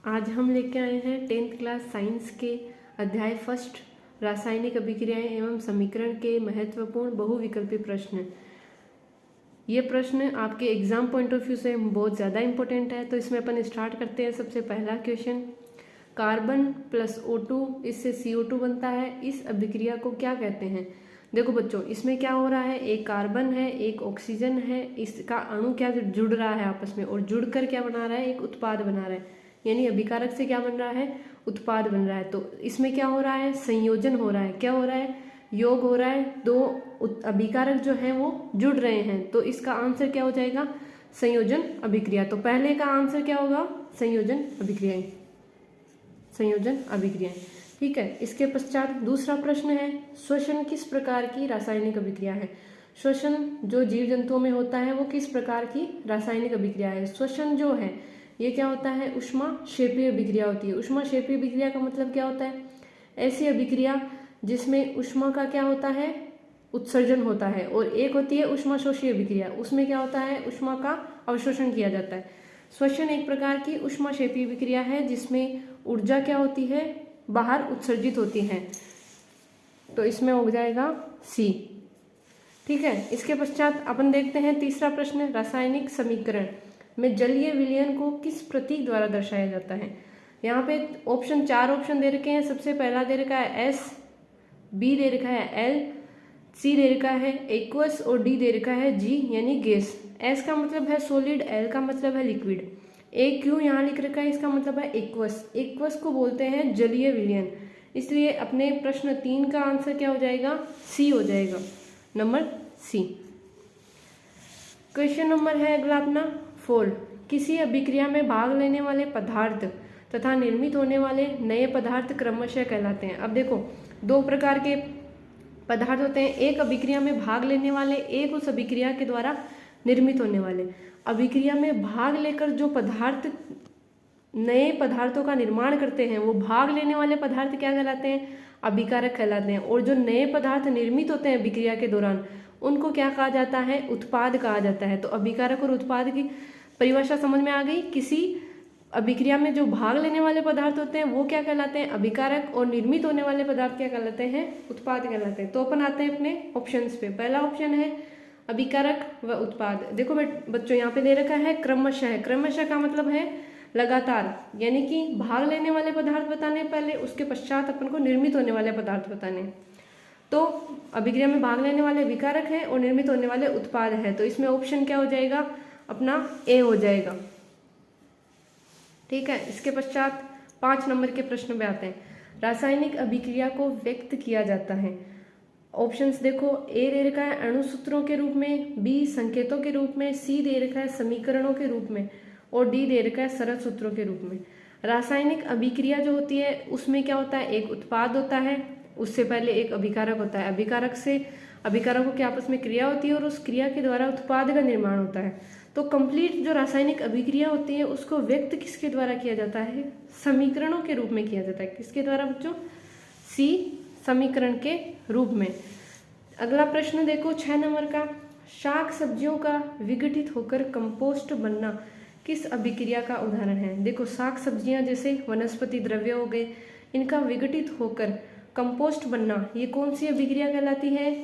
आज हम लेके आए हैं 10th क्लास साइंस के अध्याय फर्स्ट रासायनिक अभिक्रियाएं एवं समीकरण के महत्वपूर्ण बहुविकल्पी प्रश्न। ये प्रश्न आपके एग्जाम पॉइंट ऑफ व्यू से बहुत ज़्यादा इंपॉर्टेंट है। तो इसमें अपन स्टार्ट करते हैं। सबसे पहला क्वेश्चन, कार्बन प्लस O2 इससे CO2 बनता है, इस अभिक्रिया को क्या कहते हैं। देखो बच्चों, इसमें क्या हो रहा है, एक कार्बन है एक ऑक्सीजन है, इसका अणु क्या जुड़ रहा है आपस में और जुड़कर क्या बना रहा है, एक उत्पाद बना रहा है। यानी अभिकारक से क्या बन रहा है, उत्पाद बन रहा है। तो इसमें क्या हो रहा है, संयोजन हो रहा है। क्या हो रहा है, योग हो रहा है। दो अभिकारक जो है वो जुड़ रहे हैं। तो इसका आंसर क्या हो जाएगा, संयोजन अभिक्रिया। तो पहले का आंसर क्या होगा, संयोजन अभिक्रियाएं, संयोजन अभिक्रियाएं। ठीक है। इसके पश्चात दूसरा प्रश्न है, श्वसन किस प्रकार की रासायनिक अभिक्रिया है। श्वसन जो जीव जंतुओं में होता है वो किस प्रकार की रासायनिक अभिक्रिया है। श्वसन जो है ये क्या होता है, ऊष्माक्षेपीय अभिक्रिया होती है। ऊष्माक्षेपीय अभिक्रिया का मतलब क्या होता है, ऐसी अभिक्रिया जिसमें ऊष्मा का क्या होता है, उत्सर्जन होता है। और एक होती है ऊष्माशोषी अभिक्रिया, उसमें क्या होता है, ऊष्मा का अवशोषण किया जाता है। श्वसन एक प्रकार की ऊष्माक्षेपीय अभिक्रिया है जिसमें ऊर्जा क्या होती है, बाहर उत्सर्जित होती है। तो इसमें हो जाएगा सी। ठीक है। इसके पश्चात अपन देखते हैं तीसरा प्रश्न, रासायनिक समीकरण में जलीय विलयन को किस प्रतीक द्वारा दर्शाया जाता है। यहाँ पे ऑप्शन, चार ऑप्शन दे रखे हैं। सबसे पहला दे रखा है एस, बी दे रखा है एल, सी दे रखा है एक्वस और डी दे रखा है जी यानी गैस। एस का मतलब है सॉलिड, एल का मतलब है लिक्विड, ए क्यू यहाँ लिख रखा है, इसका मतलब है एक्वस। एक्वस को बोलते हैं जलीय विलयन। इसलिए अपने प्रश्न 3 का आंसर क्या हो जाएगा, सी हो जाएगा, नंबर सी। क्वेश्चन नंबर है अगला अपना 4, किसी अभिक्रिया में भाग लेने वाले पदार्थ तथा निर्मित होने वाले नए पदार्थ क्रमशः कहलाते हैं। अब देखो, दो प्रकार के पदार्थ होते हैं, एक अभिक्रिया में भाग लेने वाले, एक उस अभिक्रिया के द्वारा निर्मित होने वाले। अभिक्रिया में भाग लेकर जो पदार्थ नए पदार्थों का निर्माण करते हैं वो भाग लेने वाले पदार्थ क्या कहलाते हैं, अभिकारक कहलाते हैं। और जो नए पदार्थ निर्मित होते हैं अभिक्रिया के दौरान उनको क्या कहा जाता है, उत्पाद कहा जाता है। तो अभिकारक और उत्पाद की परिभाषा समझ में आ गई। किसी अभिक्रिया में जो भाग लेने वाले पदार्थ होते हैं वो क्या कहलाते हैं, अभिकारक, और निर्मित होने वाले पदार्थ क्या कहलाते हैं, उत्पाद कहलाते हैं। तो अपन आते हैं अपने ऑप्शंस पे। पहला ऑप्शन है अभिकारक व उत्पाद। देखो बच्चों, यहाँ पे दे रखा है क्रमशः। क्रमशः का मतलब है लगातार, यानी कि भाग लेने वाले पदार्थ बताने पहले, उसके पश्चात अपन को निर्मित होने वाले पदार्थ बताने। तो अभिक्रिया में भाग लेने वाले विकारक है और निर्मित होने वाले उत्पाद है। तो इसमें ऑप्शन क्या हो जाएगा, अपना ए हो जाएगा। ठीक है। इसके पश्चात 5 नंबर के प्रश्न पे आते हैं, रासायनिक अभिक्रिया को व्यक्त किया जाता है। ऑप्शंस देखो, ए दे रखा है अणुसूत्रों के रूप में, बी संकेतों के रूप में, सी दे रखा है समीकरणों के रूप में और डी दे रखा है सरल सूत्रों के रूप में। रासायनिक अभिक्रिया जो होती है उसमें क्या होता है, एक उत्पाद होता है, उससे पहले एक अभिकारक होता है। अभिकारक से अभिकारकों की आपस में क्रिया होती है और उस क्रिया के द्वारा उत्पाद का निर्माण होता है। तो कंप्लीट जो रासायनिक अभिक्रिया होती है उसको व्यक्त किसके द्वारा किया जाता है, समीकरणों के रूप में किया जाता है। किसके द्वारा बच्चों, सी, समीकरण के रूप में। अगला प्रश्न देखो 6 नंबर का, शाक सब्जियों का विघटित होकर कंपोस्ट बनना किस अभिक्रिया का उदाहरण है। देखो, शाक सब्जियां जैसे वनस्पति द्रव्य हो गए, इनका विघटित होकर कंपोस्ट बनना, ये कौन सी अभिक्रिया कहलाती है।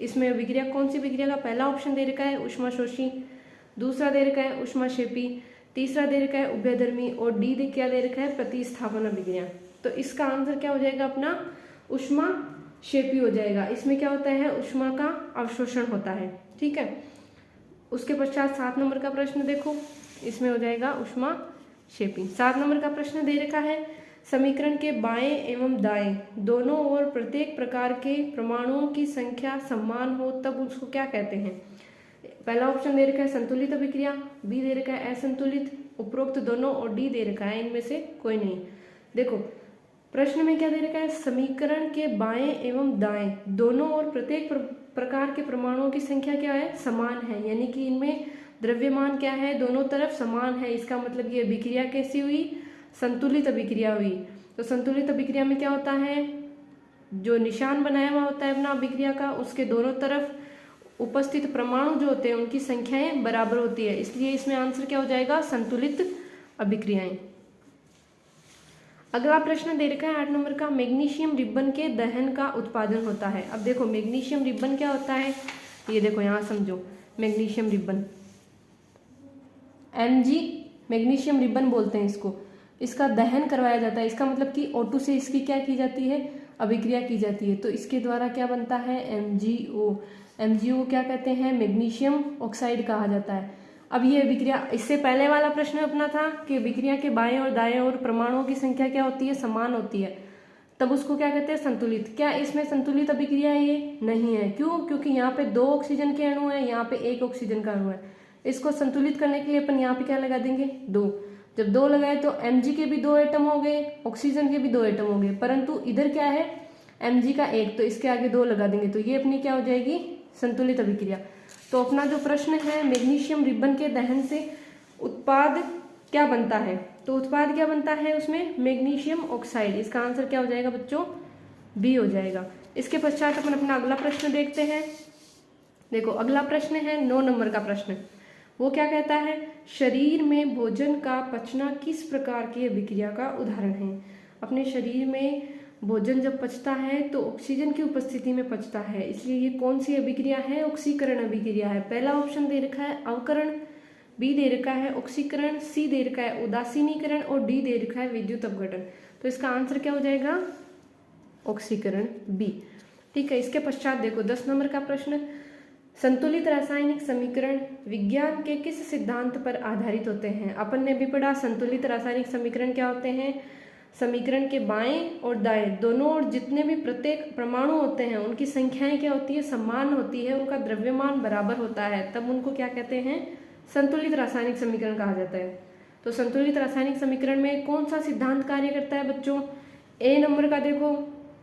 इसमें अभिक्रिया कौन सी अभिक्रिया का, पहला ऑप्शन दे रखा है ऊष्माशोषी, दूसरा दे रखा है ऊष्माक्षेपी, तीसरा दे रखा है उभयधर्मी और डी क्या दे रखा है, प्रतिस्थापन अभिक्रिया। तो इसका आंसर क्या हो जाएगा अपना, ऊष्माक्षेपी हो जाएगा। इसमें क्या होता है, ऊष्मा का अवशोषण होता है। ठीक है। उसके पश्चात 7 नंबर का प्रश्न देखो, इसमें हो जाएगा ऊष्माक्षेपी। 7 नंबर का प्रश्न दे रखा है, समीकरण के बाएं एवं दाएं दोनों ओर प्रत्येक प्रकार के परमाणुओं की संख्या समान हो तब उसको क्या कहते हैं। पहला ऑप्शन दे रखा है संतुलित अभिक्रिया, बी दे रखा है असंतुलित, उपरोक्त दोनों और डी दे रखा है इनमें से कोई नहीं। देखो प्रश्न में क्या दे रखा है, समीकरण के बाएं एवं दाएं दोनों और प्रत्येक प्रकार के परमाणुओं की संख्या क्या है, समान है। यानी कि इनमें द्रव्यमान क्या है, दोनों तरफ समान है। इसका मतलब ये अभिक्रिया कैसी हुई, संतुलित अभिक्रिया हुई। तो संतुलित अभिक्रिया में क्या होता है, जो निशान बनाया हुआ होता है अपना अभिक्रिया का, उसके दोनों तरफ उपस्थित परमाणु जो होते हैं उनकी संख्याएं बराबर होती है। इसलिए इसमें आंसर क्या हो जाएगा, संतुलित अभिक्रियाएं। अगला प्रश्न दे रखा है 8 नंबर का, मैग्नीशियम रिबन के दहन का उत्पादन होता है। अब देखो मैग्नीशियम रिबन क्या होता है, ये देखो यहाँ समझो, magnesium ribbon Mg magnesium ribbon बोलते हैं इसको, इसका दहन करवाया जाता है। इसका मतलब कि O2 से इसकी क्या की जाती है, अभिक्रिया की जाती है। तो इसके द्वारा क्या बनता है, MgO। MgO क्या कहते हैं, मैग्नीशियम ऑक्साइड कहा जाता है। अब ये अभिक्रिया, इससे पहले वाला प्रश्न अपना था कि अभिक्रिया के बाएं और दाएं और परमाणुओं की संख्या क्या होती है, समान होती है, तब उसको क्या कहते हैं, संतुलित। क्या इसमें संतुलित अभिक्रिया है, ये नहीं है। क्यों, क्योंकि यहाँ पे 2 ऑक्सीजन के अणु है, यहाँ पे 1 ऑक्सीजन का अणु है। इसको संतुलित करने के लिए अपन यहाँ पे क्या लगा देंगे, 2। जब 2 लगाए तो Mg के भी 2 एटम हो गए, ऑक्सीजन के भी 2 एटम हो गए, परंतु इधर क्या है, Mg का 1, तो इसके आगे 2 लगा देंगे, तो ये अपनी क्या हो जाएगी, संतुलित अभिक्रिया। तो अपना जो प्रश्न है, मैग्नीशियम रिबन के दहन से उत्पाद क्या बनता है, तो उत्पाद क्या बनता है उसमें, मैग्नीशियम ऑक्साइड। इसका आंसर क्या हो जाएगा बच्चों, बी हो जाएगा। इसके पश्चात अपन अपना अगला प्रश्न देखते हैं। देखो अगला प्रश्न है 9 नंबर का प्रश्न, वो क्या कहता है, शरीर में भोजन का पचना किस प्रकार की अभिक्रिया का उदाहरण है। अपने शरीर में भोजन जब पचता है तो ऑक्सीजन की उपस्थिति में पचता है, इसलिए ये कौन सी अभिक्रिया है, ऑक्सीकरण अभिक्रिया है। पहला ऑप्शन दे रखा है अवकरण, बी दे रखा है ऑक्सीकरण, सी दे रखा है उदासीनीकरण और डी दे रखा है विद्युत अपघटन। तो इसका आंसर क्या हो जाएगा, ऑक्सीकरण, बी। ठीक है, इसके पश्चात देखो 10 नंबर का प्रश्न, संतुलित रासायनिक समीकरण विज्ञान के किस सिद्धांत पर आधारित होते हैं। अपन ने भी पढ़ा संतुलित रासायनिक समीकरण क्या होते हैं, समीकरण के बाएं और दाएं दोनों और जितने भी प्रत्येक परमाणु होते हैं उनकी संख्याएं क्या होती है, समान होती है, उनका द्रव्यमान बराबर होता है, तब उनको क्या कहते हैं, संतुलित रासायनिक समीकरण कहा जाता है। तो संतुलित रासायनिक समीकरण में कौन सा सिद्धांत कार्य करता है बच्चों, ए नंबर का देखो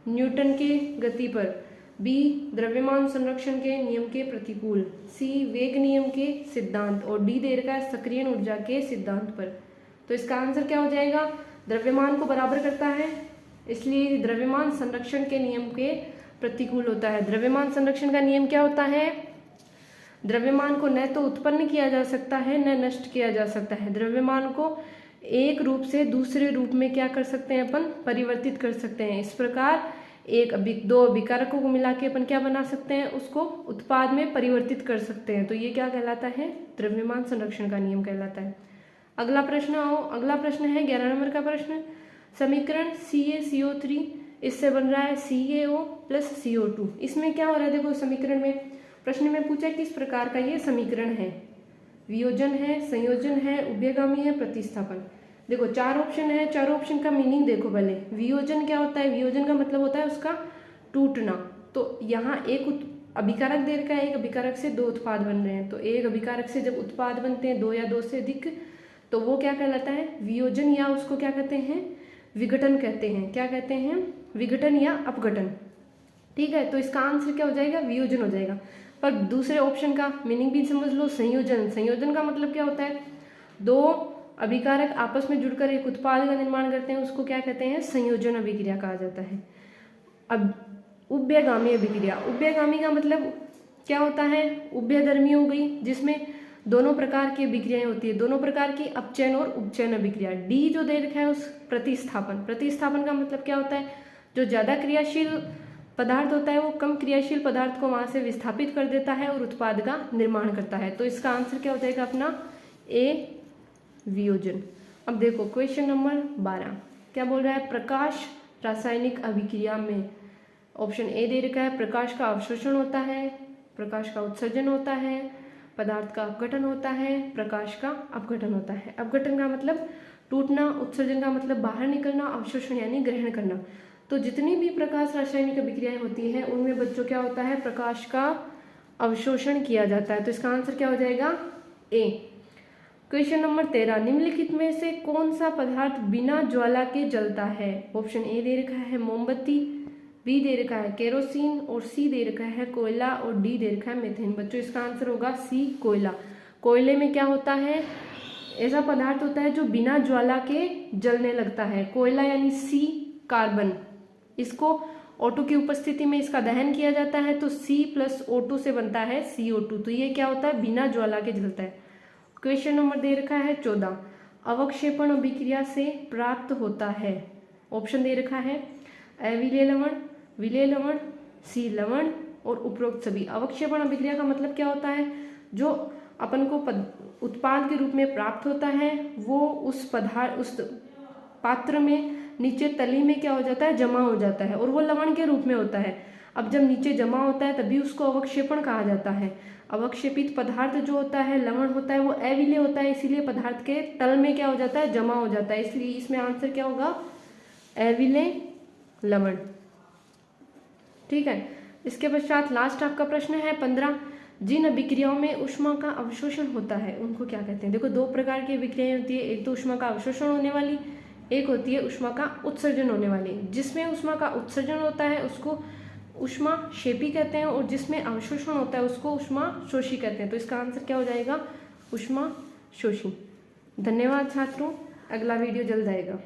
न्यूटन की गति पर, बी द्रव्यमान संरक्षण के नियम के प्रतिकूल, सी वेग नियम के सिद्धांत और डी दे रखा है सक्रियण ऊर्जा के सिद्धांत पर। तो इसका आंसर क्या हो जाएगा, द्रव्यमान को बराबर करता है, इसलिए द्रव्यमान संरक्षण के नियम के प्रतिकूल होता है। द्रव्यमान संरक्षण का नियम क्या होता है, द्रव्यमान को न तो उत्पन्न किया जा सकता है न नष्ट किया जा सकता है, द्रव्यमान को एक रूप से दूसरे रूप में क्या कर सकते हैं, अपन परिवर्तित कर सकते हैं। इस प्रकार दो अभिकारकों को मिला के अपन क्या बना सकते हैं, उसको उत्पाद में परिवर्तित कर सकते हैं। तो ये क्या कहलाता है, द्रव्यमान संरक्षण का नियम कहलाता है। अगला प्रश्न आओ, अगला प्रश्न है 11 नंबर का प्रश्न, समीकरण CaCO3 इससे बन रहा है CaO प्लस CO2। इसमें क्या हो रहा है, देखो समीकरण में प्रश्न में पूछा किस प्रकार का ये समीकरण है, वियोजन है, संयोजन है, उभयगामी है, प्रतिस्थापन। देखो 4 ऑप्शन है, चारों ऑप्शन का मीनिंग देखो पहले। वियोजन क्या होता है, वियोजन का मतलब होता है उसका टूटना। तो यहाँ एक अभिकारक दे रखा है, एक अभिकारक से 2 उत्पाद बन रहे हैं, तो एक अभिकारक से जब उत्पाद बनते हैं 2 या 2 से अधिक, तो वो क्या कहलाता है, वियोजन, या उसको क्या कहते हैं, विघटन कहते हैं। क्या कहते हैं, विघटन या अपघटन। ठीक है, तो इसका आंसर क्या हो जाएगा, वियोजन हो जाएगा। पर दूसरे ऑप्शन का मीनिंग भी समझ लो, संयोजन। संयोजन का मतलब क्या होता है, 2 अभिकारक आपस में जुड़कर एक उत्पाद का निर्माण करते हैं, उसको क्या कहते हैं, संयोजन अभिक्रिया कहा जाता है। अब उभयगामी अभिक्रिया, उभयगामी का मतलब क्या होता है, उभयधर्मी हो गई, जिसमें दोनों प्रकार की अभिक्रियाएं होती है, दोनों प्रकार की अपचयन और उपचयन अभिक्रिया। डी जो दे रखा है उस प्रतिस्थापन, प्रतिस्थापन का मतलब क्या होता है, जो ज्यादा क्रियाशील पदार्थ होता है वो कम क्रियाशील पदार्थ को वहां से विस्थापित कर देता है और उत्पाद का निर्माण करता है। तो इसका आंसर क्या हो जाएगा अपना, ए वियोजन। अब देखो क्वेश्चन नंबर 12 क्या बोल रहा है, प्रकाश रासायनिक अभिक्रिया में ऑप्शन ए दे रखा है, प्रकाश का अवशोषण होता है, प्रकाश का उत्सर्जन होता है, पदार्थ का अपघटन होता है, प्रकाश का अपघटन होता है। अपघटन का मतलब टूटना, उत्सर्जन का मतलब बाहर निकलना, अवशोषण यानी ग्रहण करना। तो जितनी भी प्रकाश रासायनिक अभिक्रियाएं होती हैं उनमें बच्चों क्या होता है, प्रकाश का अवशोषण किया जाता है। तो इसका आंसर क्या हो जाएगा, ए। क्वेश्चन नंबर 13, निम्नलिखित में से कौन सा पदार्थ बिना ज्वाला के जलता है। ऑप्शन ए दे रखा है मोमबत्ती, बी दे रखा है केरोसिन और सी दे रखा है कोयला और डी दे रखा है मीथेन। बच्चों इसका आंसर होगा सी कोयला। कोयले में क्या होता है, ऐसा पदार्थ होता है जो बिना ज्वाला के जलने लगता है। कोयला यानी सी कार्बन, इसको O2 की उपस्थिति में इसका दहन किया जाता है तो C प्लस O2 से बनता है CO2। तो ये क्या होता है, बिना ज्वाला के जलता है। क्वेश्चन नंबर दे रखा है 14, अवक्षेपण अभिक्रिया से प्राप्त होता है। ऑप्शन दे रखा है अविलेय लवण, विलेय लवण, सी लवण और उपरोक्त सभी। अवक्षेपण अभिक्रिया का मतलब क्या होता है, जो अपन को उत्पाद के रूप में प्राप्त होता है वो उस पात्र में नीचे तली में क्या हो जाता है, जमा हो जाता है और वो लवण के रूप में होता है। अब जब नीचे जमा होता है तभी उसको अवक्षेपण कहा जाता है। अवक्षेपित पदार्थ जो होता है, लवण होता है, वो अविलेय होता है, इसीलिए पदार्थ के तल में क्या हो जाता है, जमा हो जाता है, इसलिए इसमें आंसर क्या होगा, अविलेय लवण। ठीक है, इसके पश्चात लास्ट आपका प्रश्न है 15, जिन अभिक्रियाओं में ऊष्मा का अवशोषण होता है उनको क्या कहते हैं। देखो दो प्रकार की अभिक्रियाएं होती है, एक तो ऊष्मा का अवशोषण होने वाली, एक होती है ऊष्मा का उत्सर्जन होने वाली। जिसमें ऊष्मा का उत्सर्जन होता है उसको ऊष्मा शेपी कहते हैं और जिसमें अवशोषण होता है उसको ऊष्मा शोषी कहते हैं। तो इसका आंसर क्या हो जाएगा, ऊष्मा शोषी। धन्यवाद छात्रों, अगला वीडियो जल्द आएगा।